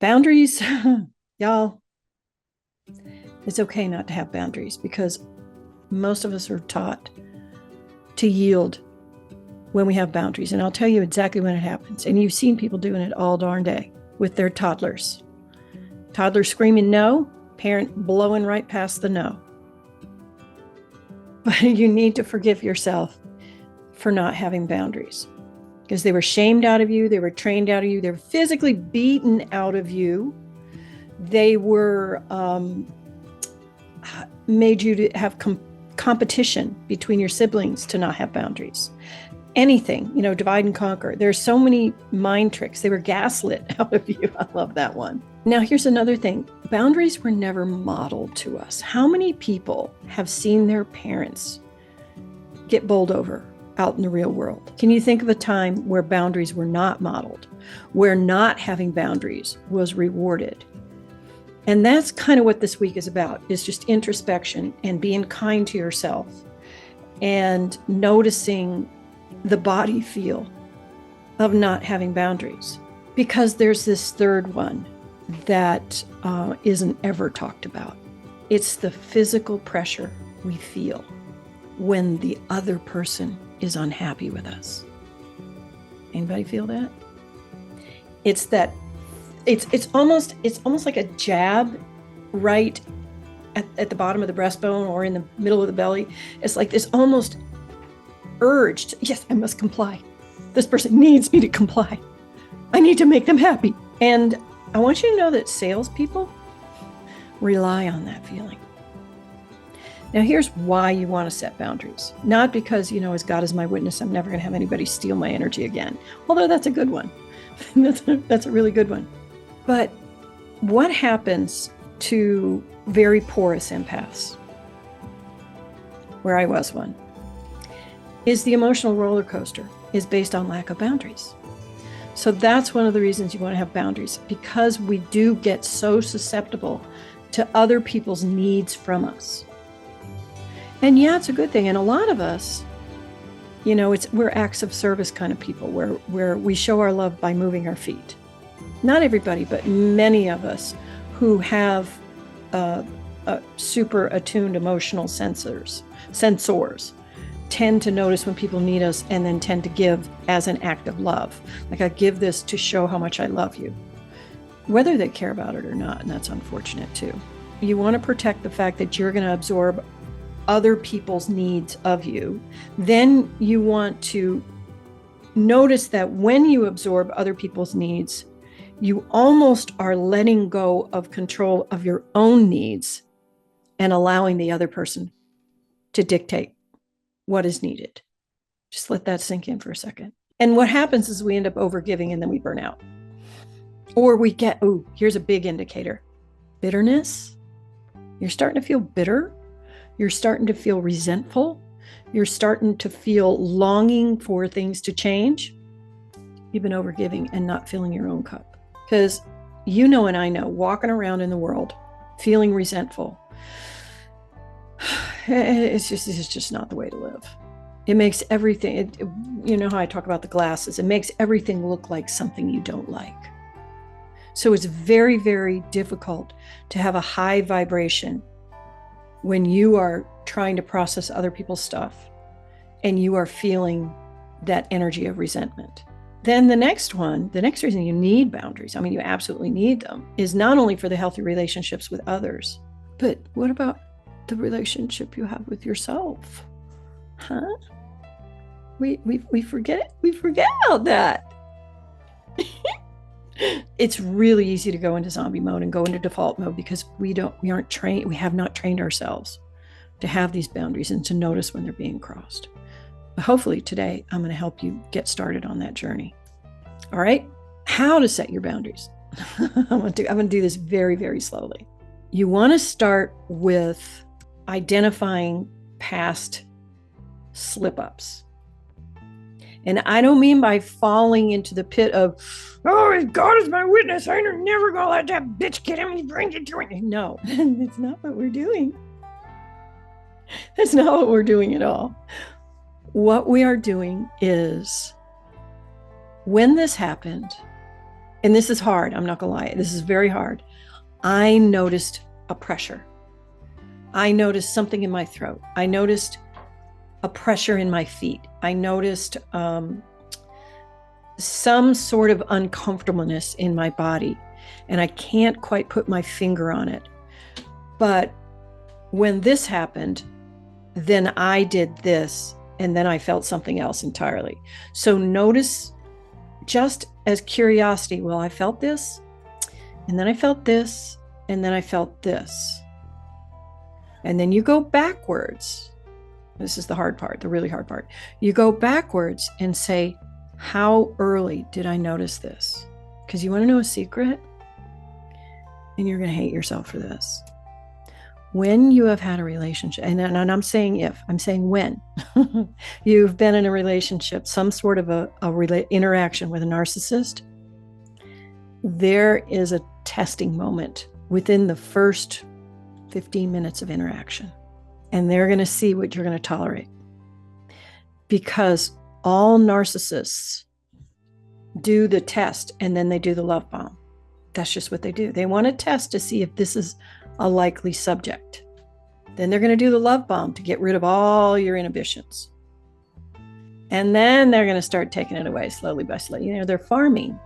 Boundaries, y'all, it's okay not to have boundaries because most of us are taught to yield when we have boundaries. And I'll tell you exactly when it happens. And you've seen people doing it all darn day with their toddlers. Toddler screaming no, parent blowing right past the no. But you need to forgive yourself for not having boundaries because they were shamed out of you. They were trained out of you. They were physically beaten out of you. They were made you to have competition between your siblings to not have boundaries. Anything, divide and conquer. There's so many mind tricks. They were gaslit out of you. I love that one. Now, here's another thing. Boundaries were never modeled to us. How many people have seen their parents get bowled over out in the real world? Can you think of a time where boundaries were not modeled, where not having boundaries was rewarded? And that's kind of what this week is about, is just introspection and being kind to yourself and noticing the body feel of not having boundaries. Because there's this third one that isn't ever talked about. It's the physical pressure we feel when the other person is unhappy with us. Anybody feel that? It's that it's almost like a jab right at the bottom of the breastbone or in the middle of the belly. It's like this almost urge yes, I must comply. This person needs me to comply. I need to make them happy. And I want you to know that salespeople rely on that feeling. Now, here's why you want to set boundaries. Not because, as God is my witness, I'm never going to have anybody steal my energy again. Although that's a good one. That's a really good one. But what happens to very porous empaths, where I was one, is the emotional roller coaster is based on lack of boundaries. So that's one of the reasons you want to have boundaries, because we do get so susceptible to other people's needs from us. And yeah, it's a good thing. And a lot of us, we're acts of service kind of people where we show our love by moving our feet. Not everybody, but many of us who have super attuned emotional sensors tend to notice when people need us and then tend to give as an act of love. Like, I give this to show how much I love you, whether they care about it or not. And that's unfortunate too. You want to protect the fact that you're going to absorb other people's needs of you. Then you want to notice that when you absorb other people's needs, you almost are letting go of control of your own needs and allowing the other person to dictate what is needed. Just let that sink in for a second. And what happens is we end up overgiving and then we burn out. Or we get, here's a big indicator. Bitterness. You're starting to feel bitter. You're starting to feel resentful. You're starting to feel longing for things to change. You've been overgiving and not filling your own cup. Because and I know, walking around in the world, feeling resentful, it's just not the way to live. It makes everything, how I talk about the glasses, it makes everything look like something you don't like. So it's very, very difficult to have a high vibration when you are trying to process other people's stuff and you are feeling that energy of resentment. Then the next reason you need boundaries, you absolutely need them, is not only for the healthy relationships with others, but what about the relationship you have with yourself? Huh? We forget about that. It's really easy to go into zombie mode and go into default mode because we have not trained ourselves to have these boundaries and to notice when they're being crossed. But hopefully today I'm going to help you get started on that journey. All right? How to set your boundaries. I'm going to do this very, very slowly. You want to start with identifying past slip-ups. And I don't mean by falling into the pit of, if God is my witness, I'm never going to let that bitch get him and bring it to me. No, that's not what we're doing. That's not what we're doing at all. What we are doing is, when this happened, And this is hard. I'm not going to lie. This is very hard. I noticed a pressure. I noticed something in my throat. I noticed a pressure in my feet. I noticed some sort of uncomfortableness in my body. And I can't quite put my finger on it. But when this happened, then I did this, and then I felt something else entirely. So notice, just as curiosity, well, I felt this, and then I felt this, and then I felt this. And then you go backwards. This is the hard part, the really hard part. You go backwards and say, how early did I notice this? Because you want to know a secret? And you're going to hate yourself for this. When you have had a relationship, and I'm saying if, I'm saying when you've been in a relationship, some sort of a interaction with a narcissist, there is a testing moment within the first 15 minutes of interaction. And they're going to see what you're going to tolerate. Because all narcissists do the test and then they do the love bomb. That's just what they do. They want to test to see if this is a likely subject. Then they're going to do the love bomb to get rid of all your inhibitions. And then they're going to start taking it away slowly by slowly. You know, they're farming.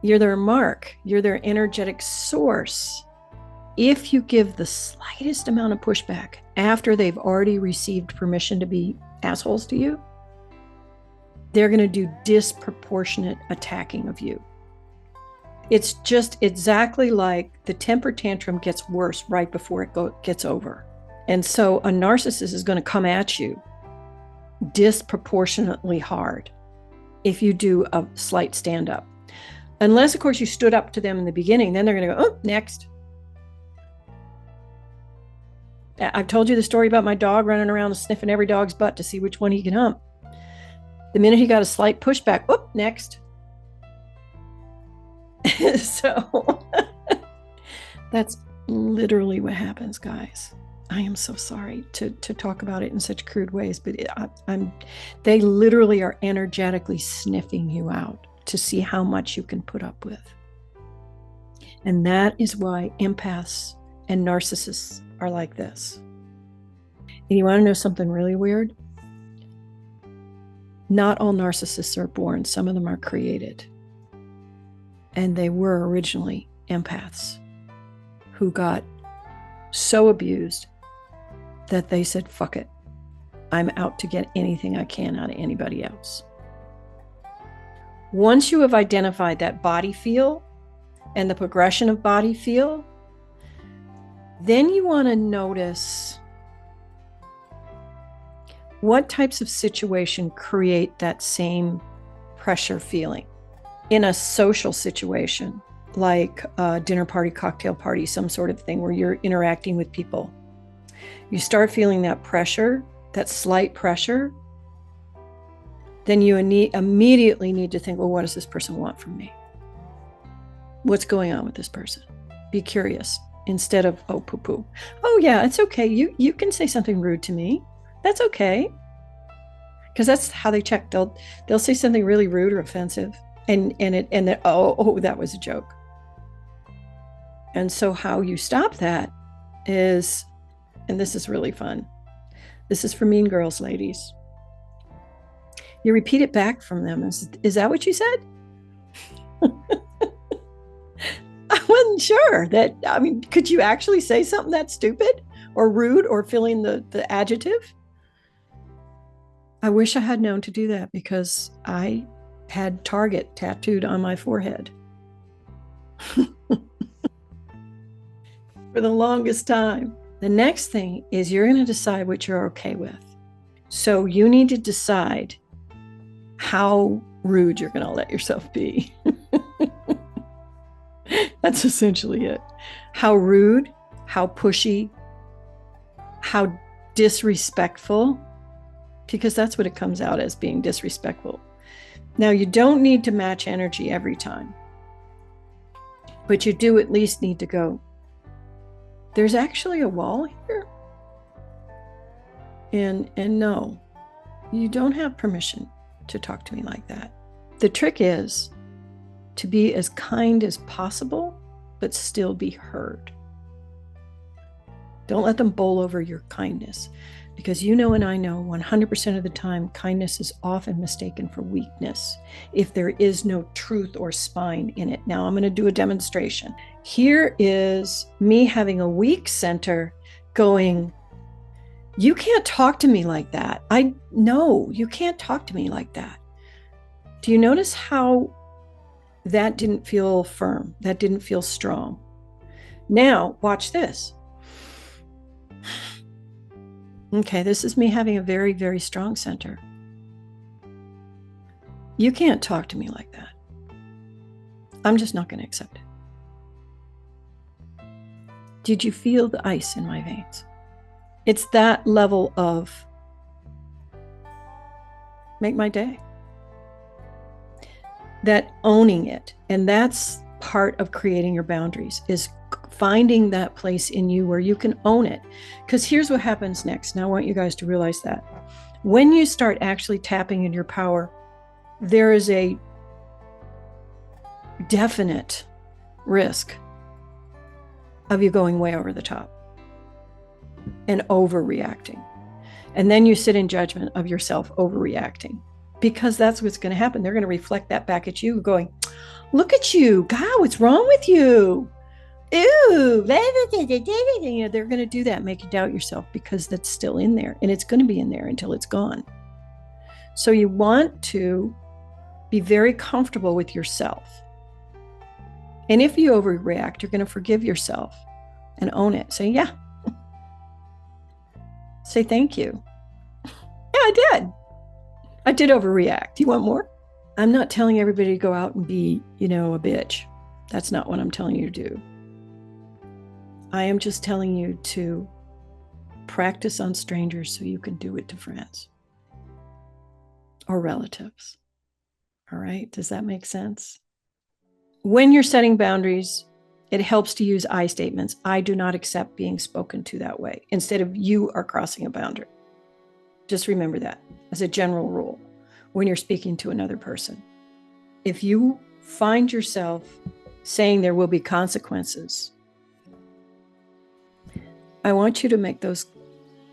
You're their mark. You're their energetic source. If you give the slightest amount of pushback after they've already received permission to be assholes to you, they're going to do disproportionate attacking of you. It's just exactly like the temper tantrum gets worse right before it gets over. And so a narcissist is going to come at you disproportionately hard if you do a slight stand up. Unless, of course, you stood up to them in the beginning, then they're going to go, oh, next. I've told you the story about my dog running around and sniffing every dog's butt to see which one he can hump. The minute he got a slight pushback, oh, next. So that's literally what happens, guys. I am so sorry to talk about it in such crude ways, but they literally are energetically sniffing you out to see how much you can put up with. And that is why empaths and narcissists are like this. And you want to know something really weird? Not all narcissists are born. Some of them are created. And they were originally empaths who got so abused that they said, fuck it. I'm out to get anything I can out of anybody else. Once you have identified that body feel and the progression of body feel, then you want to notice what types of situation create that same pressure feeling. In a social situation, like a dinner party, cocktail party, some sort of thing where you're interacting with people, you start feeling that pressure, that slight pressure, then you immediately need to think, well, what does this person want from me? What's going on with this person? Be curious instead of, oh, poo-poo. Oh, yeah, it's okay. You can say something rude to me. That's okay. Because that's how they check. They'll say something really rude or offensive. And that was a joke. And so how you stop that is, and this is really fun. This is for Mean Girls, ladies. You repeat it back from them. Is that what you said? I wasn't sure could you actually say something that stupid or rude or filling the adjective? I wish I had known to do that because I had Target tattooed on my forehead for the longest time. The next thing is you're going to decide what you're okay with. So you need to decide how rude you're going to let yourself be. That's essentially it. How rude, how pushy, how disrespectful, because that's what it comes out as, being disrespectful. Now, you don't need to match energy every time, but you do at least need to go, there's actually a wall here. And no, you don't have permission to talk to me like that. The trick is to be as kind as possible, but still be heard. Don't let them bowl over your kindness, because you know and I know 100% of the time, kindness is often mistaken for weakness if there is no truth or spine in it. Now I'm going to do a demonstration. Here is me having a weak center going, you can't talk to me like that. No, you can't talk to me like that. Do you notice how that didn't feel firm? That didn't feel strong. Now, watch this. Okay, this is me having a very, very strong center. You can't talk to me like that. I'm just not going to accept it. Did you feel the ice in my veins? It's that level of make my day. That owning it. And that's part of creating your boundaries, is finding that place in you where you can own it. Because here's what happens next. Now I want you guys to realize that when you start actually tapping in your power, there is a definite risk of you going way over the top and overreacting. And then you sit in judgment of yourself overreacting, because that's what's going to happen. They're going to reflect that back at you going, look at you, God, what's wrong with you? Ew, you know, they're going to do that, make you doubt yourself, because that's still in there, and it's going to be in there until it's gone. So you want to be very comfortable with yourself. And if you overreact, you're going to forgive yourself and own it. Say, yeah. Say thank you. Yeah, I did overreact. You want more? I'm not telling everybody to go out and be, a bitch. That's not what I'm telling you to do. I am just telling you to practice on strangers so you can do it to friends or relatives. All right? Does that make sense? When you're setting boundaries, it helps to use I statements. I do not accept being spoken to that way, instead of you are crossing a boundary. Just remember that as a general rule when you're speaking to another person. If you find yourself saying there will be consequences, I want you to make those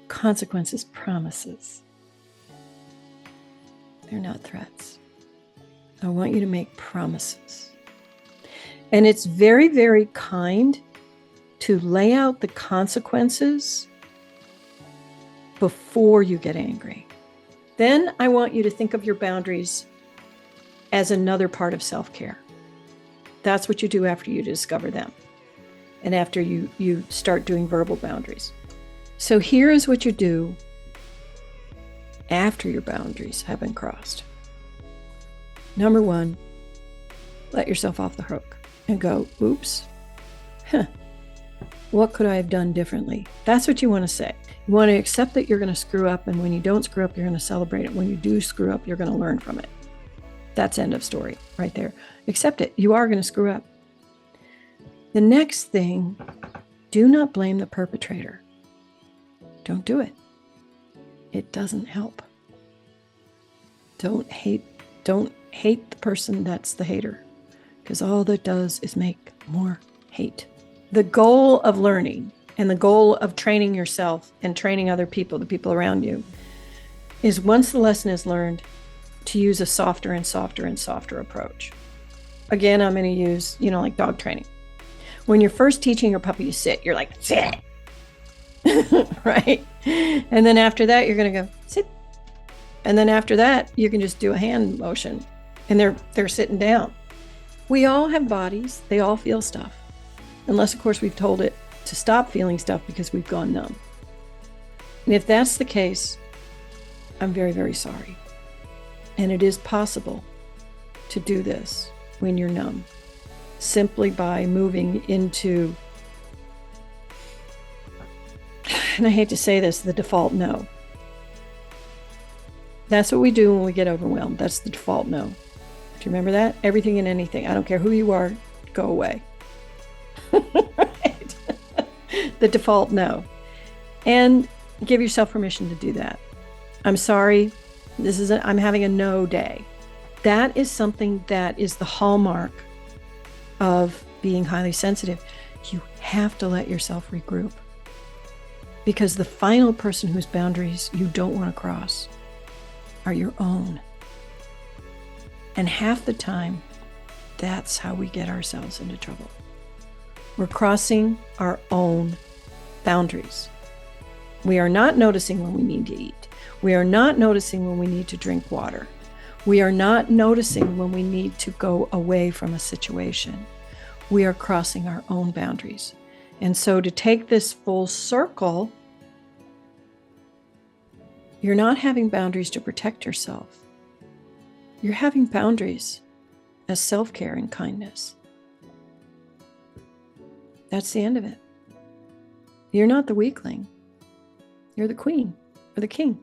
consequences promises. They're not threats. I want you to make promises. And it's very, very kind to lay out the consequences before you get angry. Then I want you to think of your boundaries as another part of self-care. That's what you do after you discover them and after you start doing verbal boundaries. So here is what you do after your boundaries have been crossed. Number one, let yourself off the hook and go, oops, what could I have done differently? That's what you want to say. You want to accept that you're going to screw up, and when you don't screw up, you're going to celebrate it. When you do screw up, you're going to learn from it. That's end of story right there. Accept it. You are going to screw up. The next thing, do not blame the perpetrator. Don't do it. It doesn't help. Don't hate the person that's the hater, because all that does is make more hate. The goal of learning and the goal of training yourself and training other people, the people around you, is once the lesson is learned, to use a softer and softer and softer approach. Again, I'm going to use, like dog training. When you're first teaching your puppy to sit, you're like, sit, right? And then after that, you're going to go, sit. And then after that, you can just do a hand motion and they're sitting down. We all have bodies. They all feel stuff. Unless, of course, we've told it to stop feeling stuff because we've gone numb. And if that's the case, I'm very, very sorry. And it is possible to do this when you're numb, simply by moving into, and I hate to say this, the default no. That's what we do when we get overwhelmed. That's the default no. Do you remember that? Everything and anything. I don't care who you are, go away. Right? The default no. And give yourself permission to do that. I'm sorry. I'm having a no day. That is something that is the hallmark of being highly sensitive, you have to let yourself regroup. Because the final person whose boundaries you don't want to cross are your own. And half the time, that's how we get ourselves into trouble. We're crossing our own boundaries. We are not noticing when we need to eat. We are not noticing when we need to drink water. We are not noticing when we need to go away from a situation. We are crossing our own boundaries. And so to take this full circle, you're not having boundaries to protect yourself. You're having boundaries as self-care and kindness. That's the end of it. You're not the weakling. You're the queen or the king.